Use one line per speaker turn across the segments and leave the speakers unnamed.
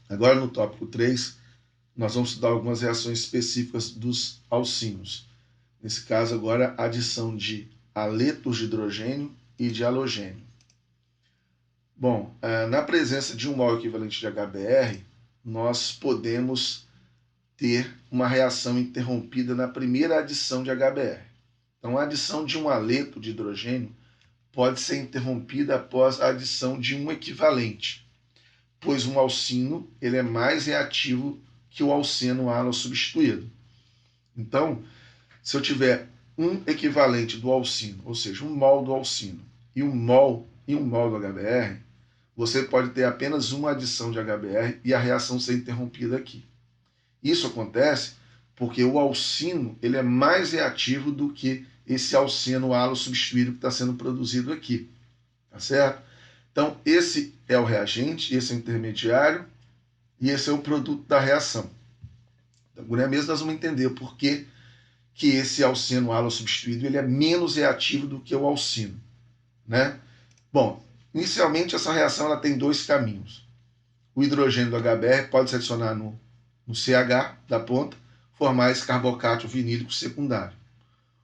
Agora, no tópico 3, nós vamos estudar algumas reações específicas dos alcínios. Nesse caso, agora, a adição de haletos de hidrogênio e de halogênio. Bom, na presença de um mol equivalente de HBr, nós podemos ter uma reação interrompida na primeira adição de HBr. Então, a adição de um haleto de hidrogênio pode ser interrompida após a adição de um equivalente, pois um alcino ele é mais reativo que o alceno halo substituído. Então, se eu tiver um equivalente do alcino, ou seja, um mol do alcino e um mol do HBr, você pode ter apenas uma adição de HBr e a reação ser interrompida aqui. Isso acontece porque o alcino ele é mais reativo do que esse alceno halo substituído que está sendo produzido aqui. Tá certo? Então, esse é o reagente, esse é o intermediário e esse é o produto da reação. Então, agora mesmo nós vamos entender por que esse alceno halo substituído ele é menos reativo do que o alcino. Né? Bom, inicialmente essa reação ela tem dois caminhos. O hidrogênio do HBr pode se adicionar no CH da ponta, formar esse carbocátio vinílico secundário.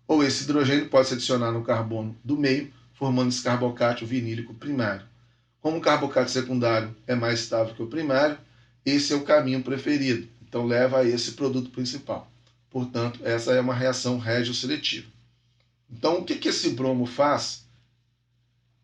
Ou esse hidrogênio pode se adicionar no carbono do meio, formando esse carbocátio vinílico primário. Como o carbocátio secundário é mais estável que o primário, esse é o caminho preferido. Então leva a esse produto principal. Portanto, essa é uma reação regioseletiva. Então, o que esse bromo faz?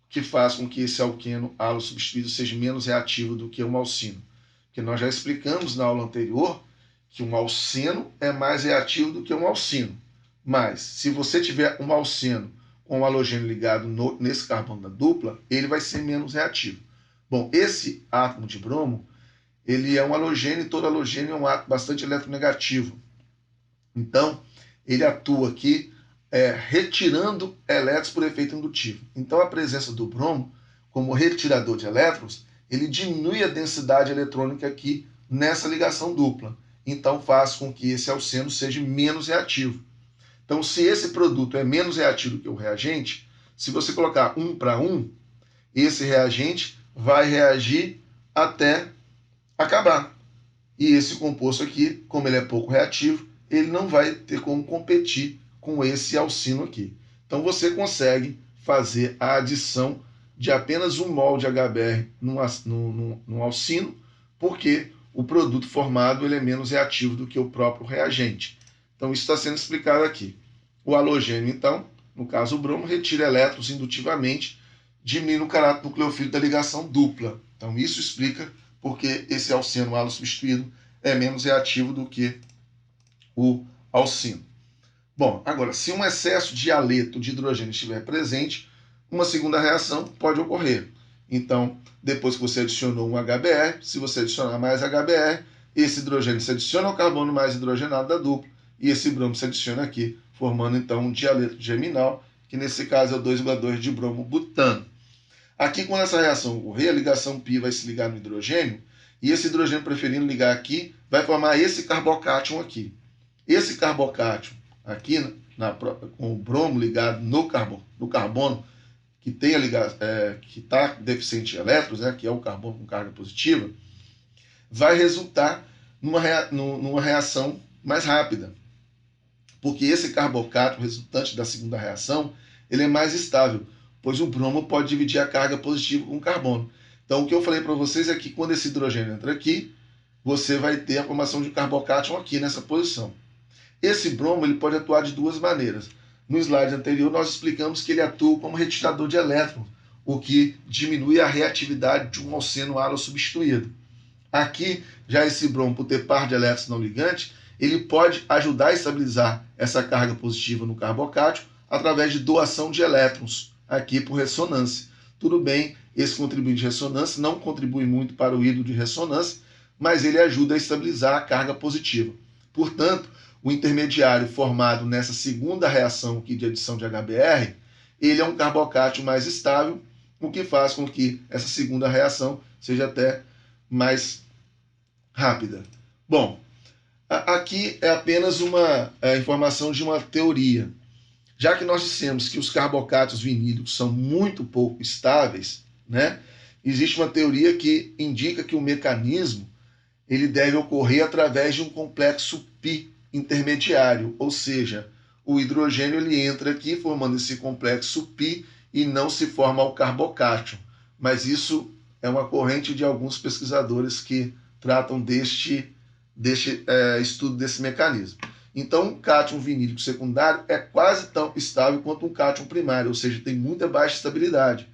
Que faz com que esse alqueno halo substituído seja menos reativo do que um alcino. Porque nós já explicamos na aula anterior que um alceno é mais reativo do que um alcino. Mas, se você tiver um alceno com um halogênio ligado nesse carbono da dupla, ele vai ser menos reativo. Bom, esse átomo de bromo, ele é um halogênio e todo halogênio é um átomo bastante eletronegativo. Então, ele atua aqui retirando elétrons por efeito indutivo. Então, a presença do bromo, como retirador de elétrons, ele diminui a densidade eletrônica aqui nessa ligação dupla. Então, faz com que esse alceno seja menos reativo. Então, se esse produto é menos reativo que o reagente, se você colocar 1 para 1, esse reagente vai reagir até acabar. E esse composto aqui, como ele é pouco reativo, ele não vai ter como competir com esse alcino aqui. Então você consegue fazer a adição de apenas um mol de HBr num alcino, porque o produto formado ele é menos reativo do que o próprio reagente. Então isso está sendo explicado aqui. O halogênio, então, no caso o bromo, retira elétrons indutivamente, diminuindo o caráter nucleofílico da ligação dupla. Então isso explica porque esse alceno halo substituído é menos reativo do que o alcino. Bom, agora, se um excesso de haleto de hidrogênio estiver presente, uma segunda reação pode ocorrer. Então, depois que você adicionou um HBr, se você adicionar mais HBr, esse hidrogênio se adiciona ao carbono mais hidrogenado da dupla e esse bromo se adiciona aqui, formando então um dialeto geminal, que nesse caso é o 2,2 de bromo butano. Aqui, quando essa reação ocorrer, a ligação π vai se ligar no hidrogênio, e esse hidrogênio preferindo ligar aqui, vai formar esse carbocátion aqui. Esse carbocátion aqui, com o bromo ligado no carbono que tem que está deficiente de elétrons, né, que é o carbono com carga positiva, vai resultar numa reação mais rápida. Porque esse carbocato, resultante da segunda reação, ele é mais estável, pois o bromo pode dividir a carga positiva com o carbono. Então, o que eu falei para vocês é que quando esse hidrogênio entra aqui, você vai ter a formação de um carbocátion aqui nessa posição. Esse bromo ele pode atuar de duas maneiras. No slide anterior, nós explicamos que ele atua como retirador de elétrons, o que diminui a reatividade de um alceno halo substituído. Aqui, já esse bromo, por ter par de elétrons não ligantes, ele pode ajudar a estabilizar essa carga positiva no carbocátion através de doação de elétrons, aqui por ressonância. Tudo bem, esse contribuinte de ressonância não contribui muito para o hidro de ressonância, mas ele ajuda a estabilizar a carga positiva. Portanto, o intermediário formado nessa segunda reação aqui de adição de HBr, ele é um carbocátion mais estável, o que faz com que essa segunda reação seja até mais rápida. Bom, aqui é apenas uma informação de uma teoria. Já que nós dissemos que os carbocátions vinílicos são muito pouco estáveis, né, existe uma teoria que indica que o mecanismo ele deve ocorrer através de um complexo pi intermediário, ou seja, o hidrogênio ele entra aqui formando esse complexo pi e não se forma o carbocátion. Mas isso é uma corrente de alguns pesquisadores que tratam deste estudo desse mecanismo. Então, um cátion vinílico secundário é quase tão estável quanto um cátion primário, ou seja, tem muita baixa estabilidade.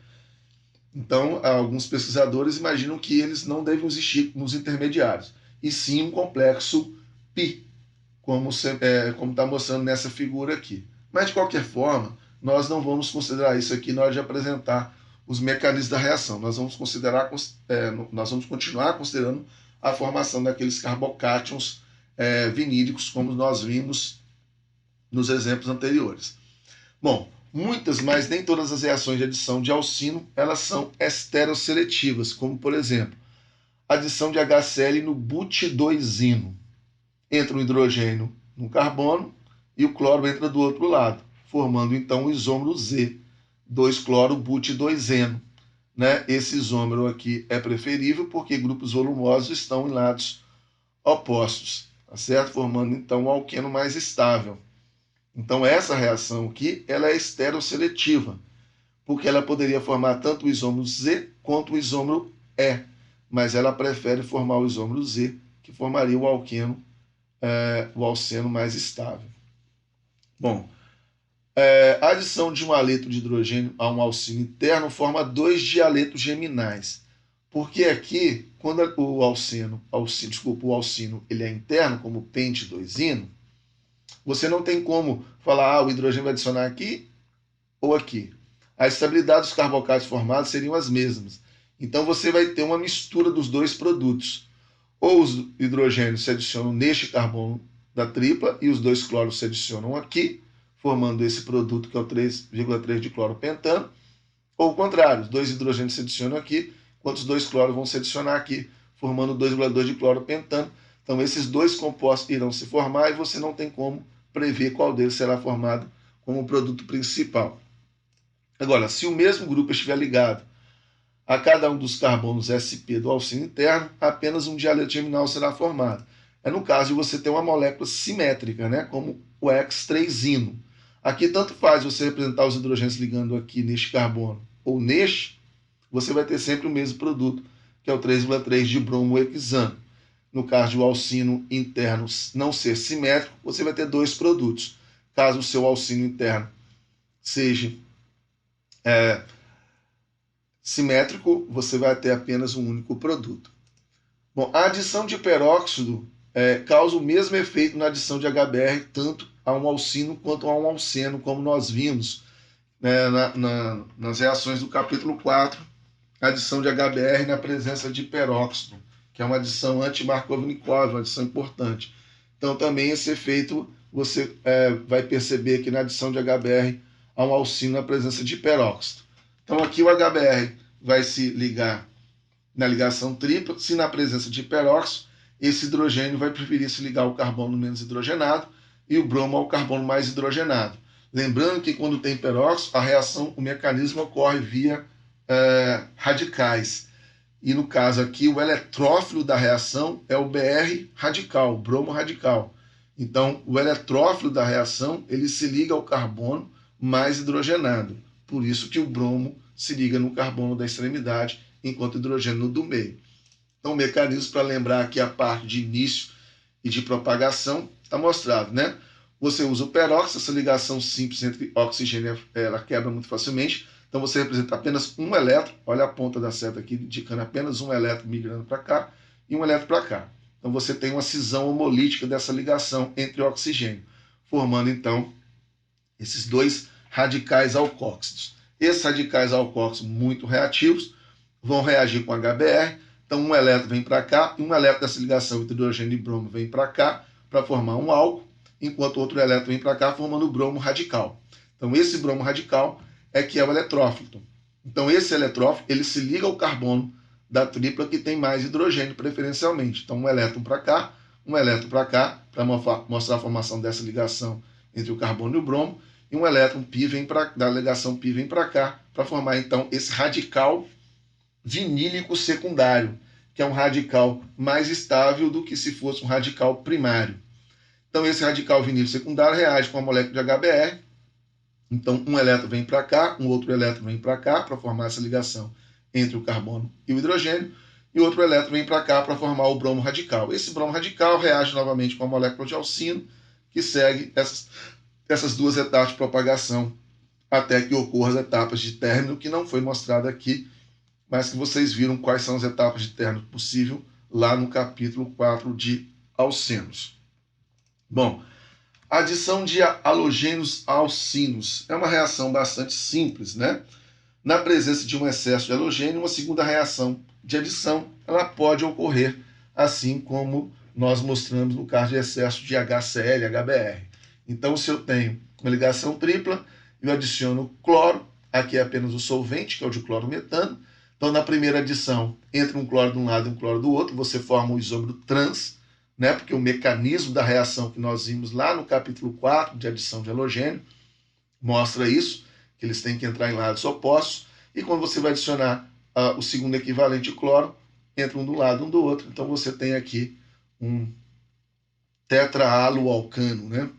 Então, alguns pesquisadores imaginam que eles não devem existir nos intermediários, e sim um complexo pi, como está mostrando nessa figura aqui. Mas, de qualquer forma, nós não vamos considerar isso aqui na hora de apresentar os mecanismos da reação. Nós vamos continuar considerando a formação daqueles carbocátions vinílicos, como nós vimos nos exemplos anteriores. Bom, muitas, mas nem todas as reações de adição de alcino, elas são esteroseletivas, como, por exemplo, a adição de HCl no but2ino. Entra o hidrogênio no carbono e o cloro entra do outro lado, formando então o isômero Z, 2-cloro-but2eno. Né? Esse isômero aqui é preferível porque grupos volumosos estão em lados opostos, tá certo? Formando então um alqueno mais estável. Então essa reação aqui ela é esteroseletiva, porque ela poderia formar tanto o isômero Z quanto o isômero E, mas ela prefere formar o isômero Z, que formaria o alqueno, o alceno mais estável. Bom, a adição de um haleto de hidrogênio a um alcino interno forma dois dialetos geminais. Porque aqui, quando o alcino ele é interno, como pente-2ino, você não tem como falar, o hidrogênio vai adicionar aqui ou aqui. A estabilidade dos carbocatos formados seriam as mesmas. Então você vai ter uma mistura dos dois produtos. Ou os hidrogênios se adicionam neste carbono da tripla e os dois cloros se adicionam aqui, formando esse produto que é o 3,3 de cloropentano, ou o contrário, os dois hidrogênios se adicionam aqui, enquanto os dois cloros vão se adicionar aqui, formando 2,2 de cloropentano. Então esses dois compostos irão se formar e você não tem como prever qual deles será formado como produto principal. Agora, se o mesmo grupo estiver ligado a cada um dos carbonos sp do alcino interno, apenas um dialeto geminal será formado. É no caso de você ter uma molécula simétrica, né, como o X3-ino. Aqui tanto faz você representar os hidrogênios ligando aqui neste carbono ou neste, você vai ter sempre o mesmo produto, que é o 3,3 de bromo-hexano. No caso de o alcino interno não ser simétrico, você vai ter dois produtos. Caso o seu alcino interno seja simétrico, você vai ter apenas um único produto. Bom, a adição de peróxido causa o mesmo efeito na adição de HBr, tanto a um alcino quanto a um alceno, como nós vimos nas reações do capítulo 4, a adição de HBr na presença de peróxido, que é uma adição anti-Markovnikov, uma adição importante. Então, também esse efeito você vai perceber que na adição de HBr a um alcino na presença de peróxido. Então, aqui o HBr vai se ligar na ligação tripla, se na presença de peróxido, esse hidrogênio vai preferir se ligar ao carbono menos hidrogenado e o bromo ao carbono mais hidrogenado. Lembrando que quando tem peróxido, a reação, o mecanismo ocorre via radicais. E no caso aqui, o eletrófilo da reação é o Br radical, o bromo radical. Então, o eletrófilo da reação, ele se liga ao carbono mais hidrogenado. Por isso que o bromo se liga no carbono da extremidade, enquanto o hidrogênio no do meio. Então, o mecanismo para lembrar aqui a parte de início e de propagação está mostrado, né? Você usa o peróxido, essa ligação simples entre oxigênio ela quebra muito facilmente. Então, você representa apenas um elétron, olha a ponta da seta aqui, indicando apenas um elétron migrando para cá e um elétron para cá. Então, você tem uma cisão homolítica dessa ligação entre oxigênio, formando, então, esses dois radicais alcóxidos. Esses radicais alcóxidos muito reativos vão reagir com HBr, então um elétron vem para cá, e um elétron dessa ligação entre hidrogênio e bromo vem para cá para formar um álcool, enquanto outro elétron vem para cá formando o bromo radical. Então esse bromo radical é que é o eletrófilo. Então esse eletrófilo ele se liga ao carbono da tripla que tem mais hidrogênio preferencialmente. Então um elétron para cá, para mostrar a formação dessa ligação entre o carbono e o bromo, e um elétron π da ligação π vem para cá para formar então esse radical vinílico secundário, que é um radical mais estável do que se fosse um radical primário. Então, esse radical vinílico secundário reage com a molécula de HBr. Então, um elétron vem para cá, um outro elétron vem para cá para formar essa ligação entre o carbono e o hidrogênio, e outro elétron vem para cá para formar o bromo radical. Esse bromo radical reage novamente com a molécula de alcino, que segue essas duas etapas de propagação até que ocorram as etapas de término, que não foi mostrado aqui, mas que vocês viram quais são as etapas de término possível lá no capítulo 4 de alcenos. Bom, a adição de halogênios a alcinos é uma reação bastante simples, né? Na presença de um excesso de halogênio, uma segunda reação de adição, ela pode ocorrer, assim como nós mostramos no caso de excesso de HCl e HBr. Então, se eu tenho uma ligação tripla, eu adiciono cloro, aqui é apenas o solvente, que é o diclorometano. Então, na primeira adição, entre um cloro de um lado e um cloro do outro, você forma um isômero trans, né? Porque o mecanismo da reação que nós vimos lá no capítulo 4 de adição de halogênio mostra isso, que eles têm que entrar em lados opostos, e quando você vai adicionar o segundo equivalente de cloro, entra um do lado e um do outro. Então você tem aqui um tetrahaloalcano, né?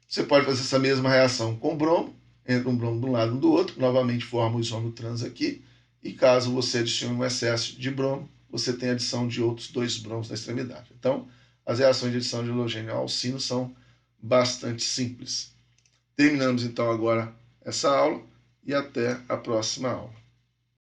Você pode fazer essa mesma reação com bromo, entra um bromo de um lado e um do outro, novamente forma o isômero trans aqui, e caso você adicione um excesso de bromo, você tem a adição de outros dois bromos na extremidade. Então, as reações de adição de halogênio ao alcino são bastante simples. Terminamos então agora essa aula e até a próxima aula.